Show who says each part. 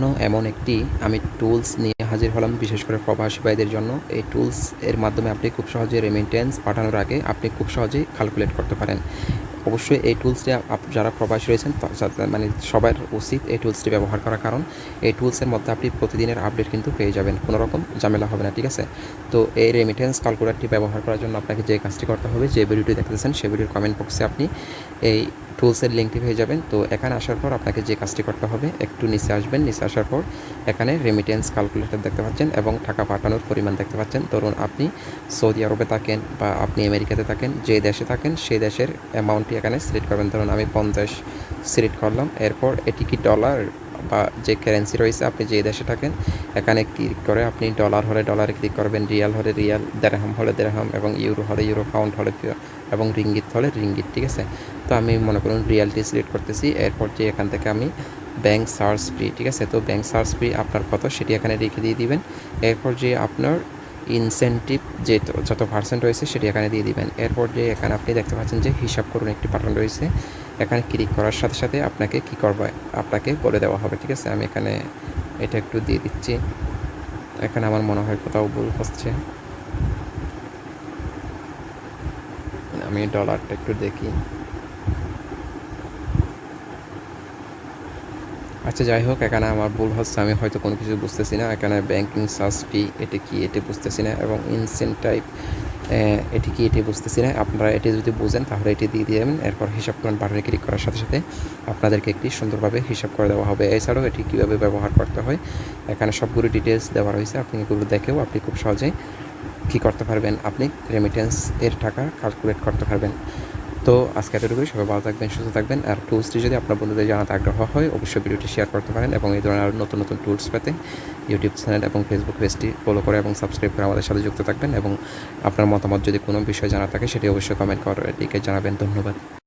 Speaker 1: জন্য এমন একটি আমি টুলস নিয়ে হাজির হলাম, বিশেষ করে প্রবাসী ভাইদের জন্য। এই টুলস এর মাধ্যমে আপনি খুব সহজে রেমিটেন্স পাঠানোর আগে আপনি খুব সহজেই ক্যালকুলেট করতে পারেন। অবশ্যই এই টুলসটি যারা প্রবাসী রয়েছেন মানে সবার উচিত এই টুলসটি ব্যবহার করা, কারণ এই টুলসের মধ্যে আপনি প্রতিদিনের আপডেট কিন্তু পেয়ে যাবেন, কোনো রকম ঝামেলা হবে না, ঠিক আছে? তো এই রেমিটেন্স ক্যালকুলেটরটি ব্যবহার করার জন্য আপনাকে যে কাজটি করতে হবে, যে ভিডিওটি দেখতেছেন সেই ভিডিওর কমেন্ট বক্সে আপনি এই টুলসের লিঙ্কটি পেয়ে যাবেন। তো এখানে আসার পর আপনাকে যে কাজটি করতে হবে, একটু নিচে আসবেন। নিচে আসার পর এখানে রেমিটেন্স ক্যালকুলেটর দেখতে পাচ্ছেন এবং টাকা পাঠানোর পরিমাণ দেখতে পাচ্ছেন। ধরুন আপনি সৌদি আরবে থাকেন বা আপনি আমেরিকাতে থাকেন, যে দেশে থাকেন সেই দেশের অ্যামাউন্টটি এখানে সিলেক্ট করবেন। ধরুন আমি 50 সিলেক্ট করলাম। এরপর এটি কি ডলার বা যে কারেন্সি রয়েছে আপনি যে দেশে থাকেন এখানে ক্লিক করে আপনি ডলার হলে ডলারে ক্লিক করবেন, রিয়াল হলে রিয়াল, দেরহাম হলে দেরহাম, এবং ইউরো হলে ইউরো, পাউন্ড হলে এবং রিঙ্গিত হলে রিঙ্গিত, ঠিক আছে? তো আমি মনে করুন রিয়ালটি সিলেক্ট করতেছি। এরপর যে এখান থেকে আমি ব্যাঙ্ক সার্চ ফি, ঠিক আছে? তো ব্যাঙ্ক সার্চ ফি আপনার কত সেটি এখানে রেখে দিয়ে দিবেন। এরপর যে আপনার ইনসেন্টিভ যে যত পার্সেন্ট রয়েছে সেটি এখানে দিয়ে দিবেন। এরপর যে এখানে আপনি দেখতে পাচ্ছেন যে হিসাব করুন একটি বাটন রয়েছে, এখানে ক্লিক করার সাথে সাথে আপনাকে কী করবে আপনাকে বলে দেওয়া হবে, ঠিক আছে? আমি এখানে এটা একটু দিয়ে দিচ্ছি। এখানে আমার মনে হয় কোথাও ভুল হচ্ছে, আমি ডলারটা একটু দেখি। আচ্ছা যাই হোক, এখানে আমার ভুল হচ্ছে, আমি হয়তো কোনো কিছু বুঝতেছি না। এখানে ব্যাঙ্কিং সার্চ ফি এটি কি এটি বুঝতেছি না, এবং ইনসেন্টাইভ এটি কি এটি বুঝতেছি না। আপনারা এটি যদি বুঝেন তাহলে এটি দিয়ে দেবেন। এরপর হিসাব করুন বাটনে ক্লিক করার সাথে সাথে আপনাদেরকে একটি সুন্দরভাবে হিসাব করে দেওয়া হবে। এছাড়াও এটি কীভাবে ব্যবহার করতে হয় এখানে সবগুলো ডিটেলস দেওয়া রয়েছে, আপনি এগুলো দেখেও আপনি খুব সহজেই কী করতে পারবেন, আপনি রেমিটেন্স এর টাকা ক্যালকুলেট করতে পারবেন। তো আজকে এতটুকুই, সবাই ভালো থাকবেন, সুস্থ থাকবেন। আর টুলসটি যদি আপনার বন্ধুদের জানাতে আগ্রহ হয় অবশ্যই ভিডিওটি শেয়ার করতে পারেন, এবং এই ধরনের আরও নতুন নতুন টুলস পেতে ইউটিউব চ্যানেল এবং ফেসবুক পেজটি ফলো করে এবং সাবস্ক্রাইব করে আমাদের সাথে যুক্ত থাকবেন। এবং আপনার মতামত যদি কোনো বিষয় জানা থাকে সেটি অবশ্যই কমেন্ট করে দিকে জানাবেন। ধন্যবাদ।